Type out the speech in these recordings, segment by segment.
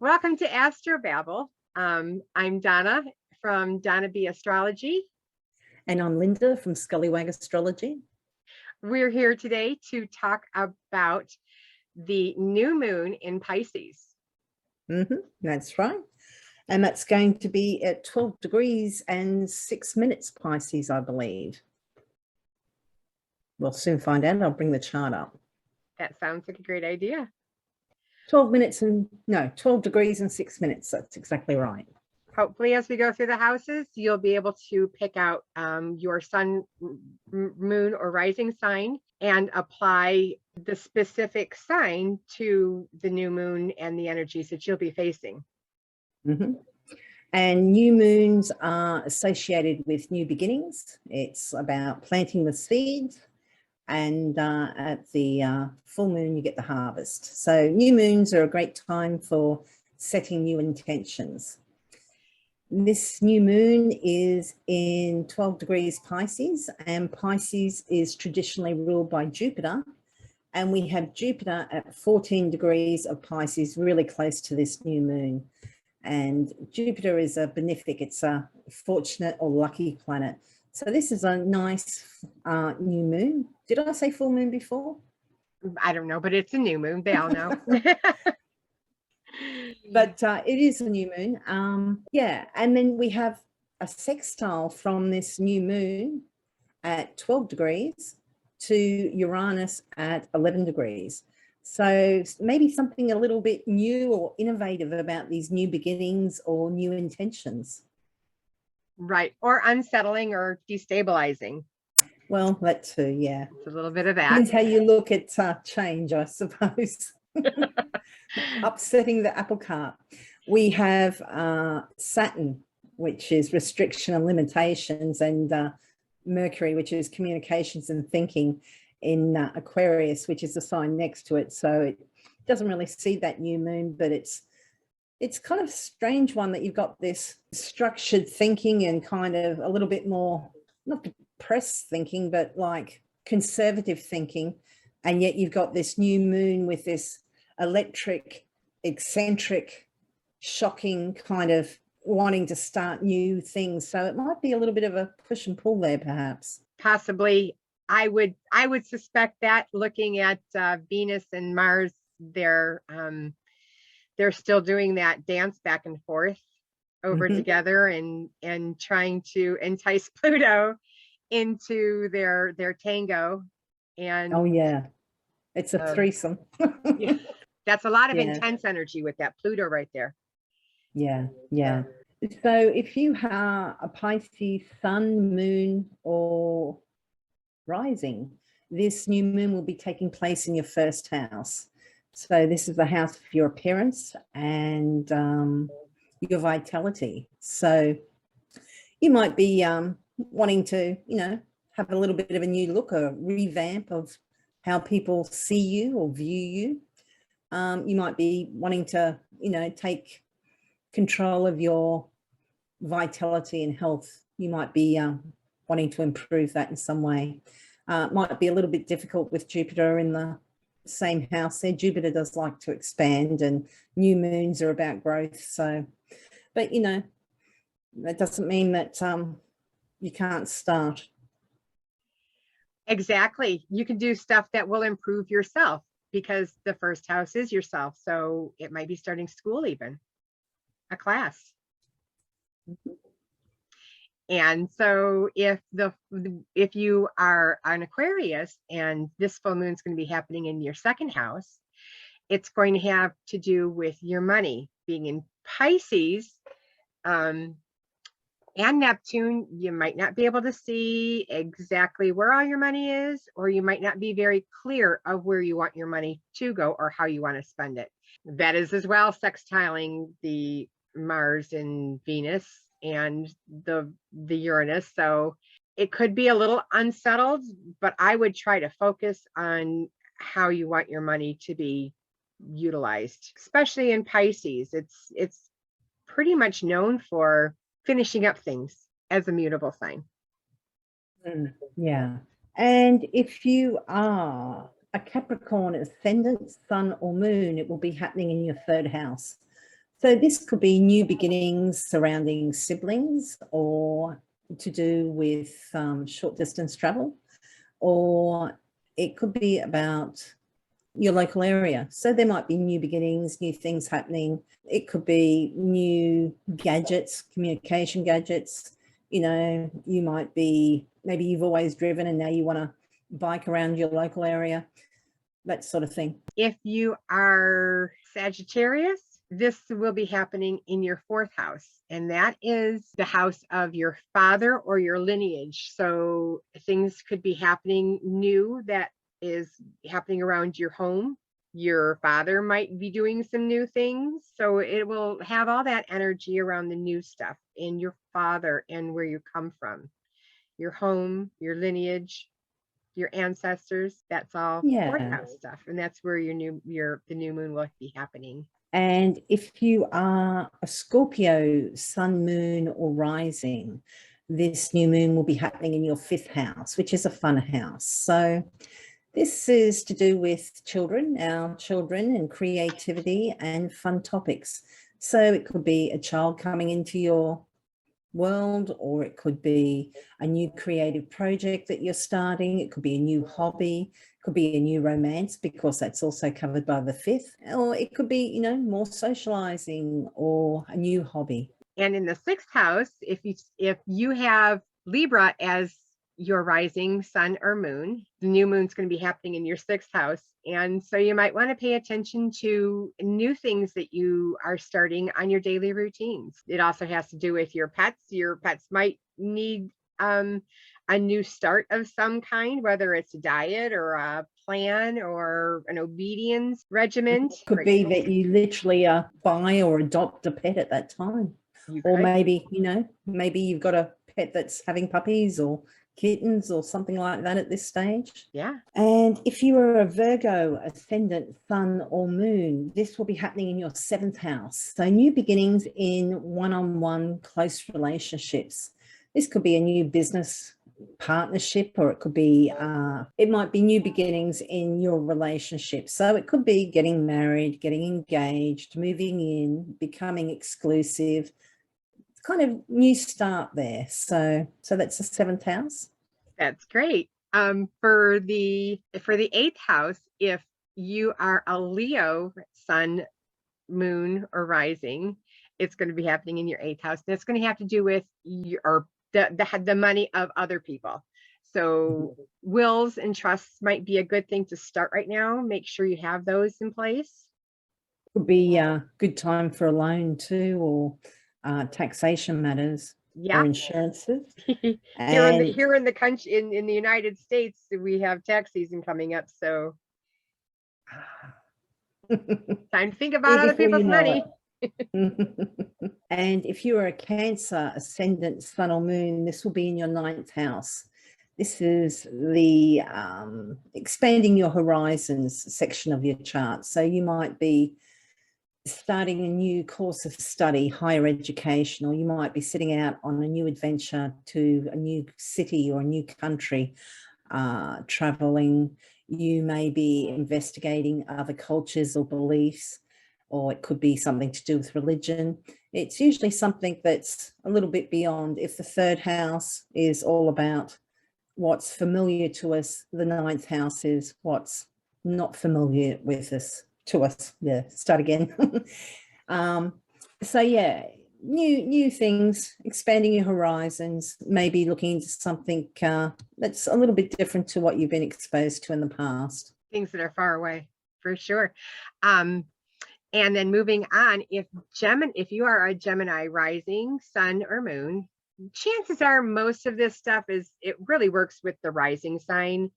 Welcome to Astrobabble. I'm Donna from Donna B Astrology. And I'm Lynda from Scullywag Astrology. We're here today to talk about the new moon in Pisces. That's right. And that's going to be at 12 degrees and 6 minutes Pisces, I believe. We'll soon find out. I'll bring the chart up. That sounds like a great idea. 12 degrees and 6 minutes. That's exactly right. Hopefully, as we go through the houses, you'll be able to pick out your sun, moon, or rising sign and apply the specific sign to the new moon and the energies that you'll be facing. And new moons are associated with new beginnings. It's about planting the seeds. And at the full moon, you get the harvest. So new moons are a great time for setting new intentions. This new moon is in 12 degrees Pisces, and Pisces is traditionally ruled by Jupiter. And we have Jupiter at 14 degrees of Pisces, really close to this new moon. And Jupiter is a benefic, it's a fortunate or lucky planet. So this is a nice new moon. Did I say full moon before? I don't know, but it's a new moon. They all know. But it is a new moon. Yeah, and then we have a sextile from this new moon at 12 degrees to Uranus at 11 degrees. So maybe something a little bit new or innovative about these new beginnings or new intentions. Right. Or unsettling or destabilizing. Well, that too, yeah. It's a little bit of that. Depends how you look at change, I suppose. Upsetting the apple cart. We have Saturn, which is restriction and limitations, and Mercury, which is communications and thinking, in Aquarius, which is the sign next to it. So it doesn't really see that new moon, but it's kind of a strange one that you've got this structured thinking and kind of a little bit more, not depressed thinking, but like conservative thinking. And yet you've got this new moon with this electric, eccentric, shocking kind of wanting to start new things. So it might be a little bit of a push and pull there, perhaps. Possibly. I would suspect that, looking at Venus and Mars, they're still doing that dance back and forth over together and trying to entice Pluto into their tango. And oh yeah, it's a threesome. Yeah, that's a lot of intense energy with that Pluto right there. Yeah. So if you have a Pisces sun, moon, or rising, this new moon will be taking place in your first house. So this is the house of your appearance and your vitality. So you might be wanting to, have a little bit of a new look, a revamp of how people see you or view you. You might be wanting to, take control of your vitality and health. You might be wanting to improve that in some way. Might be a little bit difficult with Jupiter in the same house there. Jupiter does like to expand, and new moons are about growth. So, but that doesn't mean that you can't start. Exactly. You can do stuff that will improve yourself, because the first house is yourself. So it might be starting school, even a class. And so if you are an Aquarius and this full moon is going to be happening in your second house, it's going to have to do with your money being in Pisces and Neptune. You might not be able to see exactly where all your money is, or you might not be very clear of where you want your money to go or how you want to spend it. That is as well sextiling the Mars and Venus and the Uranus. So it could be a little unsettled, but I would try to focus on how you want your money to be utilized, especially in Pisces. It's pretty much known for finishing up things as a mutable sign. Yeah. And if you are a Capricorn ascendant, sun or moon, it will be happening in your third house. So this could be new beginnings surrounding siblings, or to do with short distance travel, or it could be about your local area. So there might be new beginnings, new things happening. It could be new gadgets, communication gadgets. You know, you might be, maybe you've always driven and now you want to bike around your local area, that sort of thing. If you are Sagittarius, this will be happening in your 4th house, and that is the house of your father or your lineage. So things could be happening new that is happening around your home. Your father might be doing some new things. So it will have all that energy around the new stuff in your father and where you come from, your home, your lineage, your ancestors. That's all 4th house stuff. And that's where the new moon will be happening. And if you are a Scorpio, sun, moon, or rising, this new moon will be happening in your 5th house, which is a fun house. So this is to do with children, our children, and creativity and fun topics. So it could be a child coming into your world, or it could be a new creative project that you're starting. It could be a new hobby, it could be a new romance, because that's also covered by the 5th, or it could be, you know, more socializing or a new hobby. And in the 6th house, if you have Libra as your rising sun or moon, the new moon's going to be happening in your 6th house. And so you might want to pay attention to new things that you are starting on your daily routines. It also has to do with your pets. Your pets might need a new start of some kind, whether it's a diet or a plan or an obedience regimen. It could be that you literally buy or adopt a pet at that time. Or maybe, you know, maybe you've got a pet that's having puppies or kittens or something like that at this stage. Yeah. And if you are a Virgo, ascendant, sun, or moon, this will be happening in your 7th house. So new beginnings in one-on-one close relationships. This could be a new business partnership, or it could be, it might be new beginnings in your relationship. So it could be getting married, getting engaged, moving in, becoming exclusive. Kind of new start there. So that's the 7th house. That's great. For the 8th house, if you are a Leo sun, moon, or rising, it's going to be happening in your 8th house. And it's going to have to do with the money of other people. So wills and trusts might be a good thing to start right now. Make sure you have those in place. Could be a good time for a loan too, or taxation matters, or insurances. Here in the country, in the United States, we have tax season coming up, so time to think about other people's money. And if you are a Cancer, ascendant, sun, or moon, this will be in your 9th house. This is the expanding your horizons section of your chart. So you might be starting a new course of study, higher education, or you might be setting out on a new adventure to a new city or a new country, traveling. You may be investigating other cultures or beliefs, or it could be something to do with religion. It's usually something that's a little bit beyond. If the 3rd house is all about what's familiar to us, the 9th house is what's not familiar with us. To us, yeah, start again. So yeah, new things, expanding your horizons, maybe looking into something that's a little bit different to what you've been exposed to in the past. Things that are far away, for sure. And then moving on, if you are a Gemini rising, sun, or moon, chances are most of this stuff it really works with the rising sign.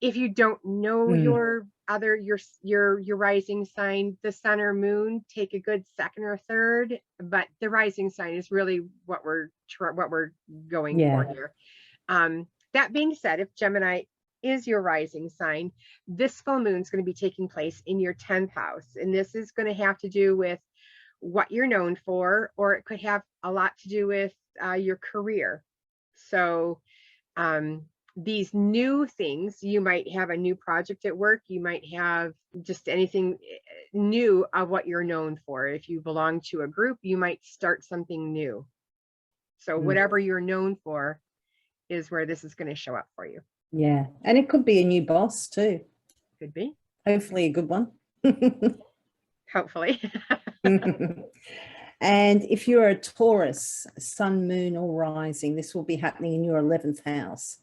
If you don't know your rising sign, the sun or moon, take a good 2nd or 3rd, but the rising sign is really what we're going for here. That being said, if Gemini is your rising sign, this full moon is going to be taking place in your 10th house, and this is going to have to do with what you're known for, or it could have a lot to do with your career. So these new things, you might have a new project at work, you might have just anything new of what you're known for. If you belong to a group, you might start something new. So whatever you're known for is where this is going to show up for you. Yeah. And it could be a new boss too. Could be. Hopefully a good one. Hopefully. And if you're a Taurus, sun, moon, or rising, this will be happening in your 11th house.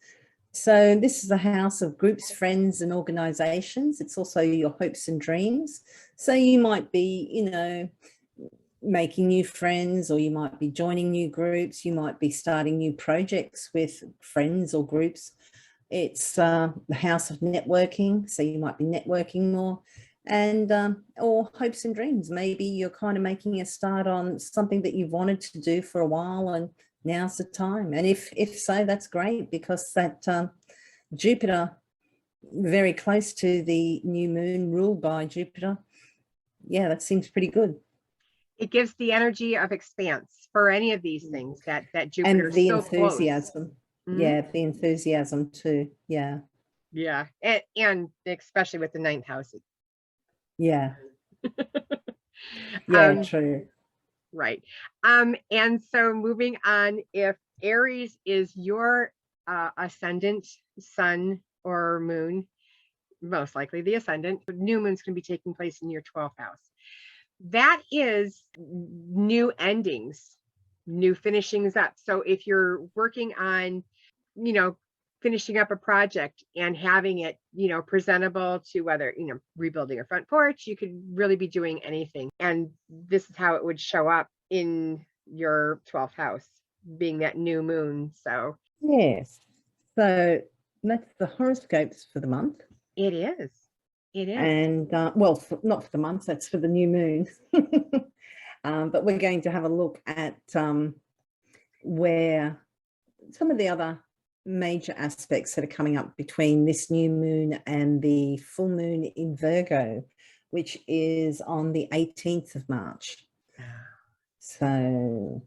So this is a house of groups, friends, and organizations. It's also your hopes and dreams. So you might be, you know, making new friends, or you might be joining new groups. You might be starting new projects with friends or groups. It's the house of networking. So you might be networking more. And or hopes and dreams. Maybe you're kind of making a start on something that you've wanted to do for a while, and now's the time. And if so, that's great, because that Jupiter, very close to the new moon, ruled by Jupiter. Yeah, that seems pretty good. It gives the energy of expanse for any of these things, that Jupiter And the so enthusiasm. close. Yeah, the enthusiasm too. Yeah. Yeah. And especially with the 9th house. Yeah. Yeah, true. Right. And so moving on, if Aries is your ascendant, sun or moon, most likely the ascendant, new moon's going to be taking place in your 12th house. That is new endings, new finishings up. So if you're working on, you know, finishing up a project and having it, you know, presentable to, whether, you know, rebuilding a front porch, you could really be doing anything. And this is how it would show up in your 12th house, being that new moon. So yes. So that's the horoscopes for the month. it is. It is. And well, not for the month, that's for the new moon. But we're going to have a look at where some of the other major aspects that are coming up between this new moon and the full moon in Virgo, which is on the 18th of March. So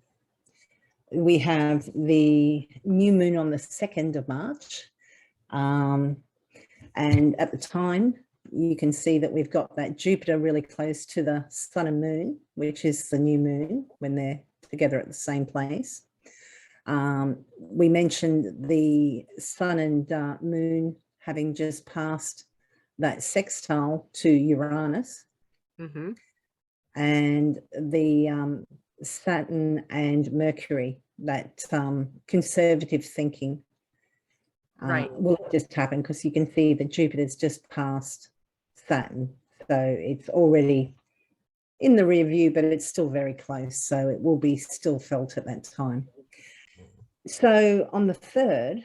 we have the new moon on the 2nd of March. And at the time, you can see that we've got that Jupiter really close to the sun and moon, which is the new moon when they're together at the same place. We mentioned the sun and moon having just passed that sextile to Uranus. Mm-hmm. And the Saturn and Mercury, that conservative thinking Right. will just happen, because you can see that Jupiter's just passed Saturn. So it's already in the rear view, but it's still very close. So it will be still felt at that time. So on the 3rd,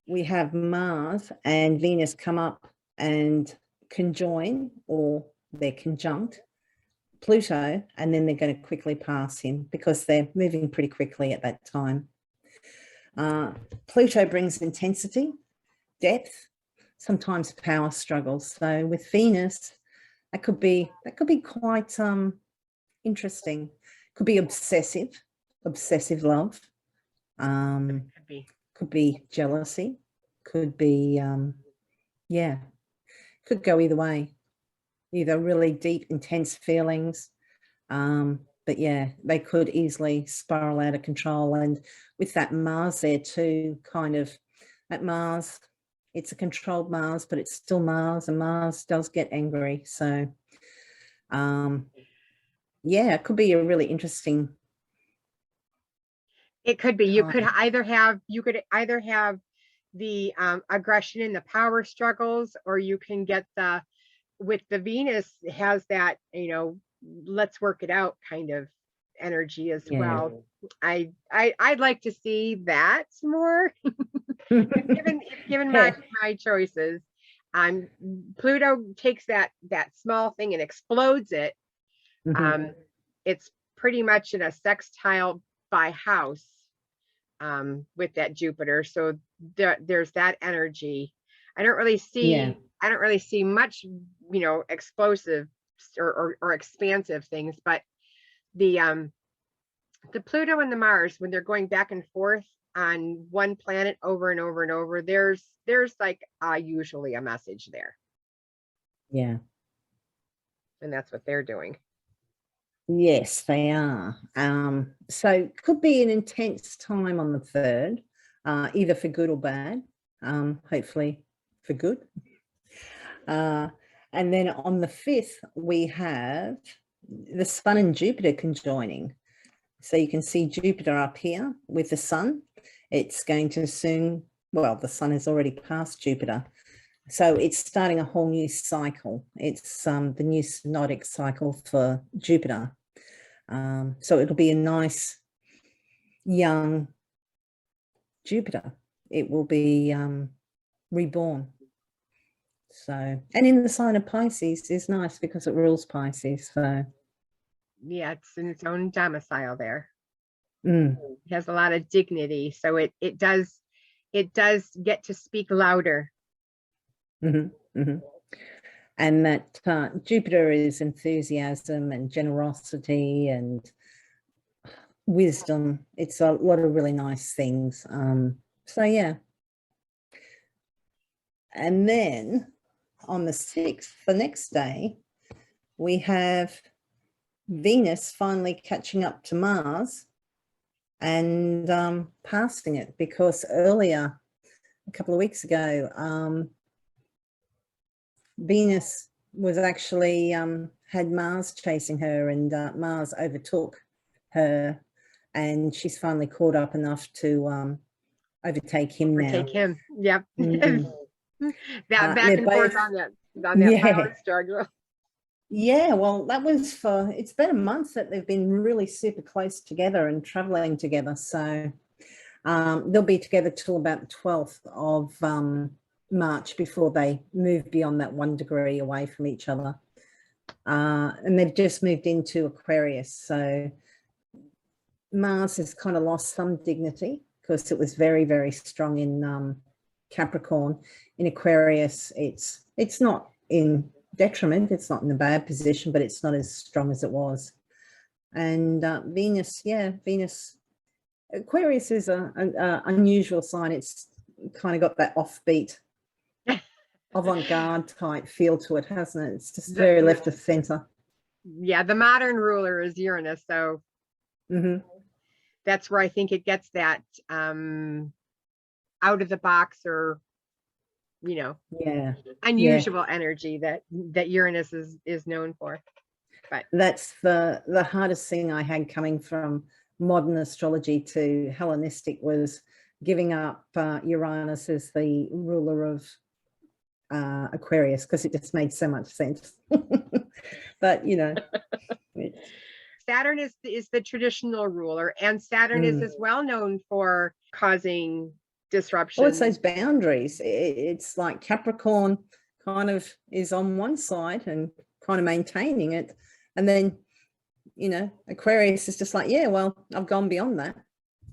we have Mars and Venus come up and conjoin, or they're conjunct Pluto, and then they're going to quickly pass him, because they're moving pretty quickly at that time. Pluto brings intensity, depth, sometimes power struggles. So with Venus, that could be quite interesting. Could be obsessive love. Could be jealousy. Could be yeah. Could go either way. Either really deep, intense feelings. But yeah, they could easily spiral out of control. And with that Mars there too, kind of, that Mars, it's a controlled Mars, but it's still Mars, and Mars does get angry. So yeah, it could be a really interesting. It could be. You could either have the aggression and the power struggles, or you can get with the Venus has that, you know, let's work it out kind of energy as well. I'd like to see that more. given my choices. Pluto takes that small thing and explodes it. Mm-hmm. It's pretty much in a sextile by house with that Jupiter. So there's that energy. I don't really see much, you know, explosive or expansive things, but the Pluto and the Mars, when they're going back and forth on one planet over and over and over, there's like usually a message there. Yeah. and that's what they're doing. Yes, they are. So could be an intense time on the 3rd, either for good or bad, hopefully for good. And then on the 5th, we have the Sun and Jupiter conjoining. So you can see Jupiter up here with the Sun. It's going to soon, well, the Sun has already passed Jupiter. So it's starting a whole new cycle. It's the new synodic cycle for Jupiter. So it'll be a nice young Jupiter. It will be reborn. So, and in the sign of Pisces is nice because it rules Pisces. So yeah, it's in its own domicile there. It has a lot of dignity, so it does get to speak louder. And that Jupiter is enthusiasm and generosity and wisdom. It's a lot of really nice things. So yeah. And then on the 6th, the next day, we have Venus finally catching up to Mars and passing it, because earlier, a couple of weeks ago, Venus was actually had Mars chasing her, and Mars overtook her, and she's finally caught up enough to overtake him now. Overtake him. Yep. That back and both, forth on that power struggle. Yeah, well, that was it's been a month that they've been really super close together and traveling together. So they'll be together till about the 12th of March before they move beyond that 1 degree away from each other. And they've just moved into Aquarius. So Mars has kind of lost some dignity because it was very, very strong in Capricorn. In Aquarius, it's not in detriment, it's not in a bad position, but it's not as strong as it was. And Venus, Aquarius is a unusual sign. It's kind of got that offbeat, avant-garde type feel to it, hasn't it? It's just very left of center. Yeah, the modern ruler is Uranus, so that's where I think it gets that out of the box, or unusual energy that Uranus is known for. But that's the hardest thing I had coming from modern astrology to Hellenistic, was giving up Uranus as the ruler of Aquarius, because it just made so much sense. But Saturn is the traditional ruler, and Saturn is as well known for causing disruption. Well, it's those boundaries. It's like Capricorn kind of is on one side and kind of maintaining it, and then Aquarius is just like, yeah, well, I've gone beyond that.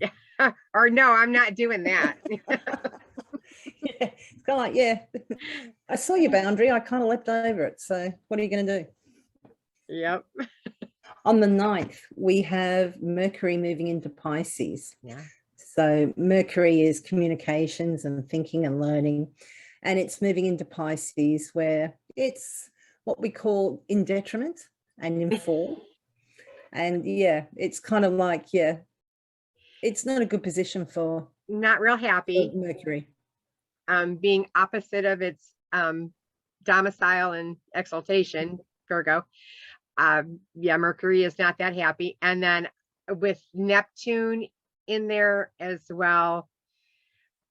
Yeah. Or no, I'm not doing that. Yeah, it's kind of like, yeah, I saw your boundary, I kind of leapt over it, so what are you going to do? Yep. On the 9th, we have Mercury moving into Pisces. Yeah. So Mercury is communications and thinking and learning, and it's moving into Pisces, where it's what we call in detriment and in fall. And yeah, it's kind of like, yeah, it's not a good position for, not real happy, Mercury. Being opposite of its domicile and exaltation, Virgo. Yeah, Mercury is not that happy. And then with Neptune in there as well,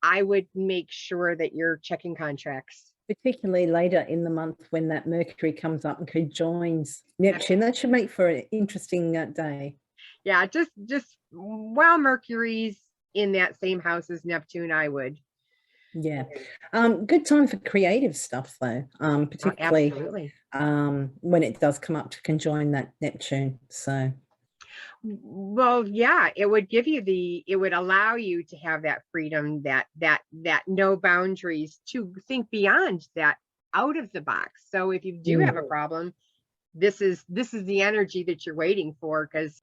I would make sure that you're checking contracts. Particularly later in the month when that Mercury comes up and conjoins Neptune. That should make for an interesting day. Yeah, just while Mercury's in that same house as Neptune, I would. Yeah. Good time for creative stuff though, particularly when it does come up to conjoin that Neptune. So well, yeah, it would give you it would allow you to have that freedom, that no boundaries, to think beyond that, out of the box. So if you do have a problem, this is the energy that you're waiting for, because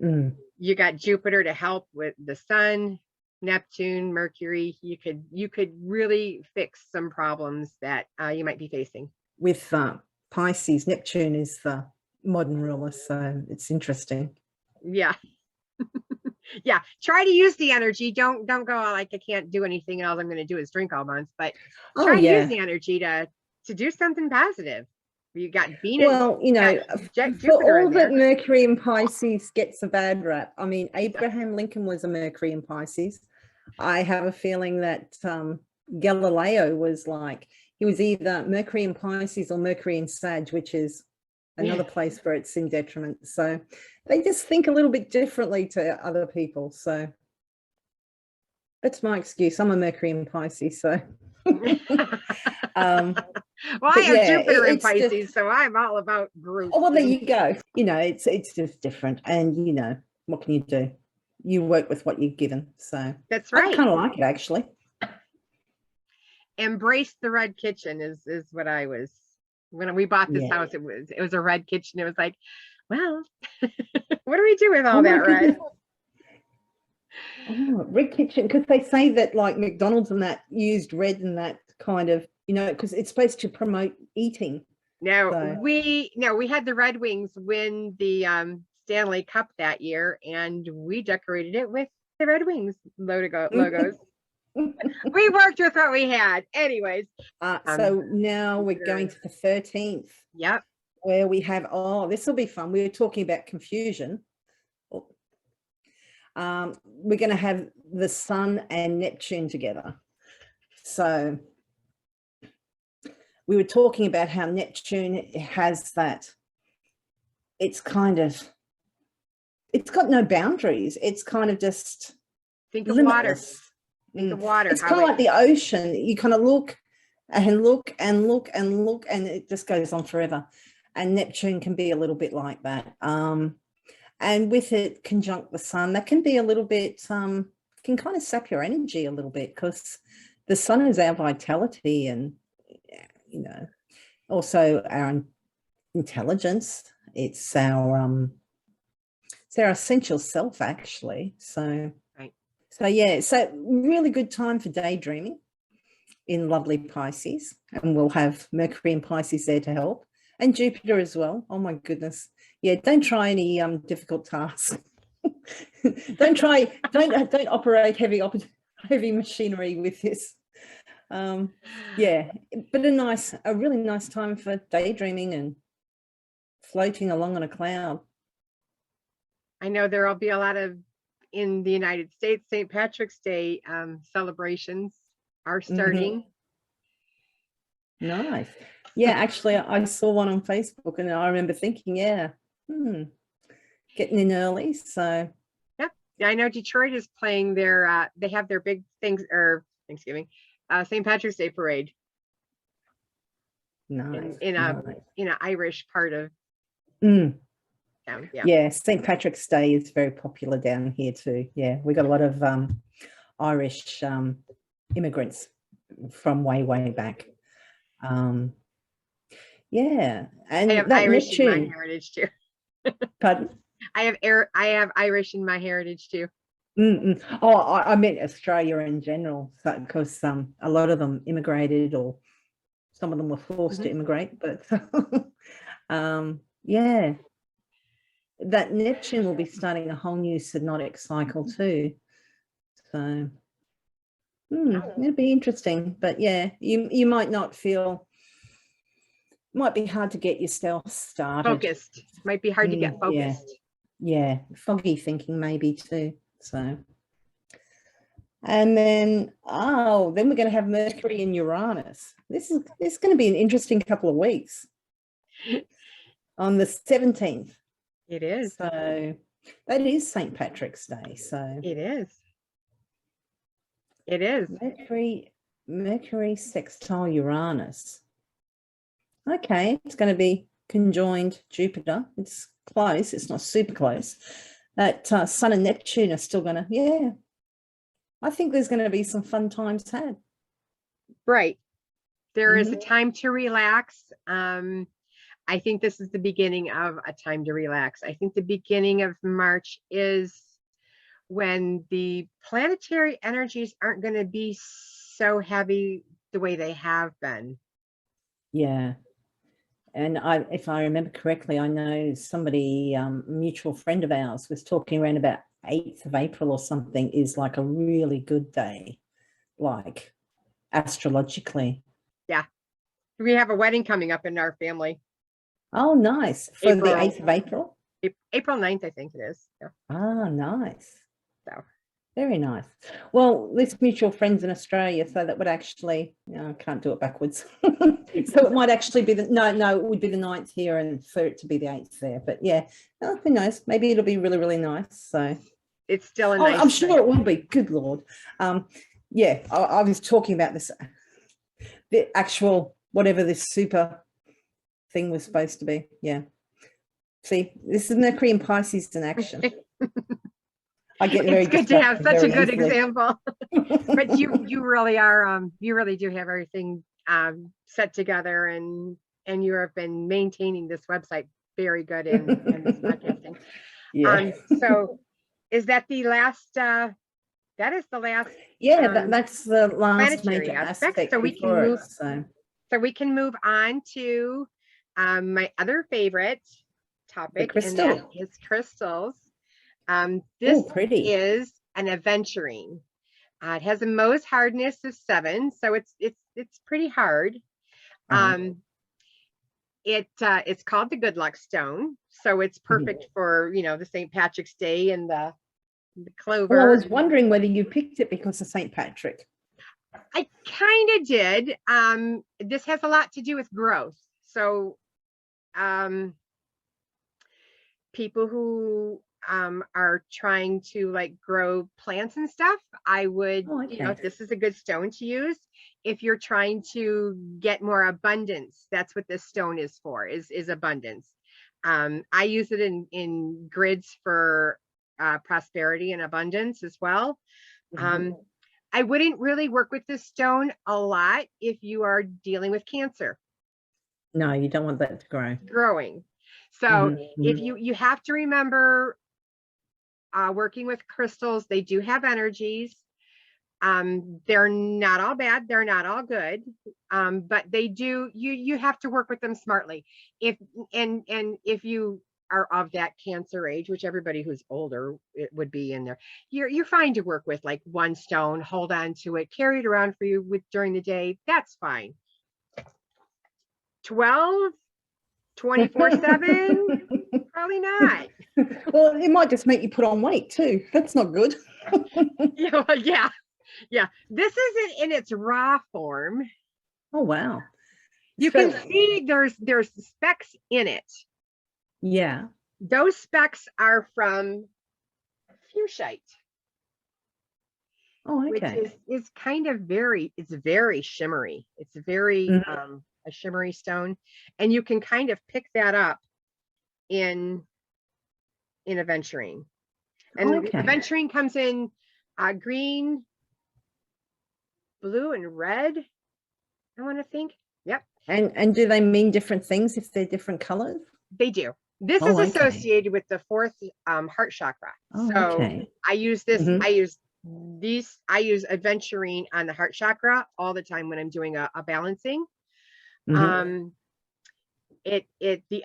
you got Jupiter to help with the Sun, Neptune, Mercury. You could really fix some problems that you might be facing. With Pisces, Neptune is the modern ruler, so it's interesting. Yeah. Yeah, try to use the energy. Don't go like I can't do anything and all I'm going to do is drink all month, but Oh try to use yeah. the energy to do something positive. You got Venus, Well, you know, for Jupiter all in that there. Mercury in Pisces gets a bad rap. I mean, Abraham Lincoln was a Mercury in Pisces. I have a feeling that Galileo was like, he was either Mercury in Pisces or Mercury in Sag, which is another place where it's in detriment. So they just think a little bit differently to other people. So that's my excuse. I'm a Mercury in Pisces, so. Well, I have yeah, Jupiter in it's Pisces, just, so I'm all about groups. oh, well, there you go. You know, it's just different, and you know, what can you do? You work with what you're given. So That's I right. kind of like it, actually. Embrace the red kitchen is what I was when we bought this house. It was a red kitchen. It was like, well, what do we do with all that red? Oh, red kitchen, because they say that like McDonald's and that used red and that kind of, you know, because it's supposed to promote eating. No, So. we had the Red Wings win the Stanley Cup that year, and we decorated it with the Red Wings logos. We worked with what we had. Anyways. So now we're going to the 13th. Yep. Where we have, oh, this will be fun. We were talking about confusion. We're going to have the Sun and Neptune together. So we were talking about how Neptune has that, it's got no boundaries. It's kind of just think of limitless. Water. Think of water. It's kind of like the ocean. You kind of look and look and look and look, and it just goes on forever. And Neptune can be a little bit like that. And with it conjunct the Sun, that can be a little bit, can kind of sap your energy a little bit, because the Sun is our vitality and, you know, also our intelligence. It's our essential self, actually. So, right. So yeah, so really good time for daydreaming in lovely Pisces, and we'll have Mercury and Pisces there to help, and Jupiter as well. Oh my goodness. Yeah, don't try any difficult tasks. don't operate heavy machinery with this. Yeah, but a really nice time for daydreaming and floating along on a cloud. I know there will be a lot of, in the United States, St. Patrick's Day celebrations are starting. Nice. Yeah, actually, I saw one on Facebook, and I remember thinking, getting in early. So yeah, I know Detroit is playing their they have their big things, or Thanksgiving, St. Patrick's Day parade. Nice. In an Irish part of town. Yeah, St. Patrick's Day is very popular down here too. Yeah, we got a lot of Irish immigrants from way back. Yeah, and I have that Irish Neptune. in my heritage too. Pardon? I have Irish in my heritage too. Oh, I meant Australia in general, because a lot of them immigrated, or some of them were forced to immigrate. But yeah, that Neptune will be starting a whole new synodic cycle too. So it'll be interesting. But yeah, you might not feel. Might be hard to get yourself started. Focused. Might be hard to get focused. Yeah, foggy thinking maybe too. So, and then we're going to have Mercury and Uranus. This is going to be an interesting couple of weeks. On the 17th. It is. So that is St. Patrick's Day. So it is. It is. Mercury sextile Uranus. Okay, it's going to be conjoined Jupiter. It's close. It's not super close. That Sun and Neptune are still going to, I think there's going to be some fun times had. Right. There is a time to relax. I think this is the beginning of a time to relax. I think the beginning of March is when the planetary energies aren't going to be so heavy the way they have been. Yeah. And if I remember correctly, I know somebody, mutual friend of ours, was talking around about 8th of April or something is like a really good day, like astrologically. Yeah. We have a wedding coming up in our family. Oh, nice. For the April. 8th of April? April 9th, I think it is. Yeah. Ah, nice. So Very nice. Well, this mutual friends in Australia, so that would actually, I can't do it backwards. So it might actually be no, it would be the 9th here and for it to be the 8th there. But yeah, who knows? Maybe it'll be really, really nice. So it's still a nice. I'm sure it will be. Good Lord. Yeah, I was talking about this, the actual, whatever this super thing was supposed to be. Yeah. See, this is Mercury and Pisces in action. I get very. It's good to have such a good easily. example. But you really are, you really do have everything set together, and you have been maintaining this website very good in this podcasting. Yeah. So is that the last? That is the last. Yeah, that's the last planetary major aspect. aspect. So we can move. So we can move on to my other favorite topic, and that is crystals. This pretty. is an aventurine. It has a Mohs hardness of 7, so it's pretty hard. It's called the good luck stone, so it's perfect for the St. Patrick's Day and the clover. Well, I was wondering whether you picked it because of St. Patrick. I kind of did. This has a lot to do with growth. So people who are trying to like grow plants and stuff, I would, this is a good stone to use. If you're trying to get more abundance, that's what this stone is for, is abundance. I use it in grids for prosperity and abundance as well. I wouldn't really work with this stone a lot if you are dealing with Cancer. No, you don't want that to grow. Growing. So if you have to remember, working with crystals, they do have energies. They're not all bad, they're not all good, but they do, you have to work with them smartly. If you are of that Cancer age, which everybody who's older, it would be in there, you're fine to work with like one stone, hold on to it, carry it around for you during the day, that's fine. 12 24/7, probably not. Well, it might just make you put on weight too. That's not good. Yeah. This isn't in its raw form. Oh wow. You can see there's specks in it. Yeah. Those specks are from fuchsite. Oh, okay. Which is kind of it's very shimmery. It's very a shimmery stone, and you can kind of pick that up in aventurine. And aventurine comes in green, blue, and red, I want to think. Yep. And do they mean different things if they're different colors? They do. This is associated with the 4th heart chakra. I use this. I use aventurine on the heart chakra all the time when I'm doing a balancing. The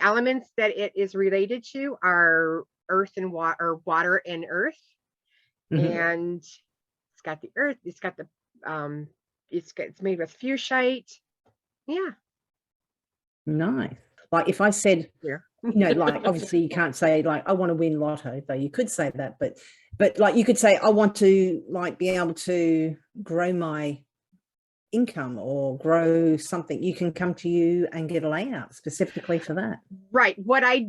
elements that it is related to are earth and water and earth. And it's got the earth, it's got the it's made with fuchsite. Yeah. Nice. Like if I said, like obviously you can't say like I want to win lotto, though you could say that, but like you could say I want to like be able to grow my income or grow something. You can come to you and get a layout specifically for that. Right. What I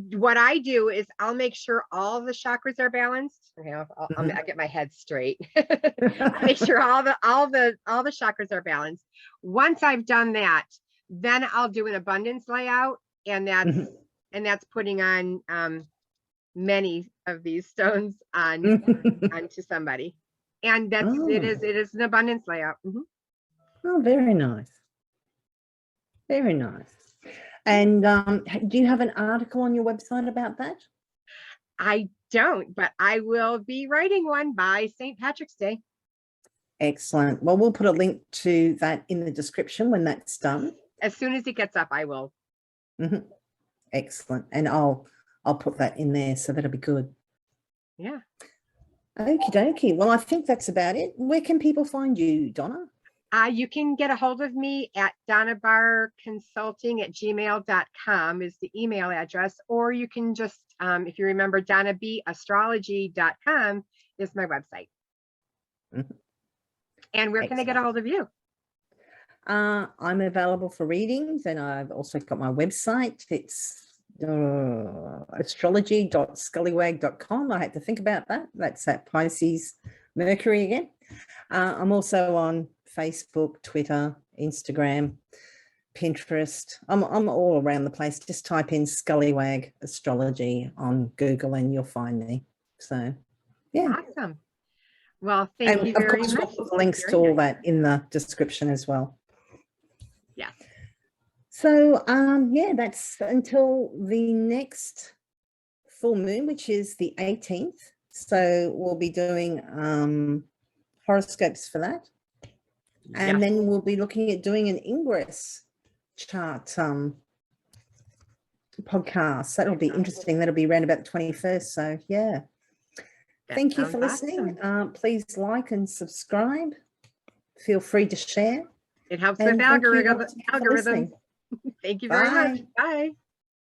do is I'll make sure all the chakras are balanced. Okay, I'll get my head straight. Make sure all the chakras are balanced. Once I've done that, then I'll do an abundance layout, and that's putting on many of these stones onto somebody, and that's it is an abundance layout. Oh, very nice. Very nice. And do you have an article on your website about that? I don't, but I will be writing one by St. Patrick's Day. Excellent. Well, we'll put a link to that in the description when that's done. As soon as it gets up, I will Mhm. Excellent. And I'll put that in there, so that'll be good. Yeah. Okie dokie. Well, I think that's about it. Where can people find you, Donna? You can get a hold of me at donnabarconsulting@gmail.com is the email address, or you can just, if you remember, donnabastrology.com is my website. Mhm. And where can I get a hold of you? I'm available for readings, and I've also got my website. It's astrology.scullywag.com. I had to think about that. That's at Pisces Mercury again. I'm also on Facebook, Twitter, Instagram, Pinterest. I'm all around the place. Just type in Scullywag Astrology on Google and you'll find me. So, yeah. Awesome. Well, thank you of very course, we'll much. put the links to all that in the description as well. Yes. So, yeah, that's until the next full moon, which is the 18th. So we'll be doing horoscopes for that. And Yes. then we'll be looking at doing an ingress chart podcast. That'll be interesting. That'll be around about the 21st. So, yeah. Thank you for listening. Awesome. Please like and subscribe. Feel free to share. It helps And with thank you algorithms. once again for listening. Thank you very much. Bye. Bye.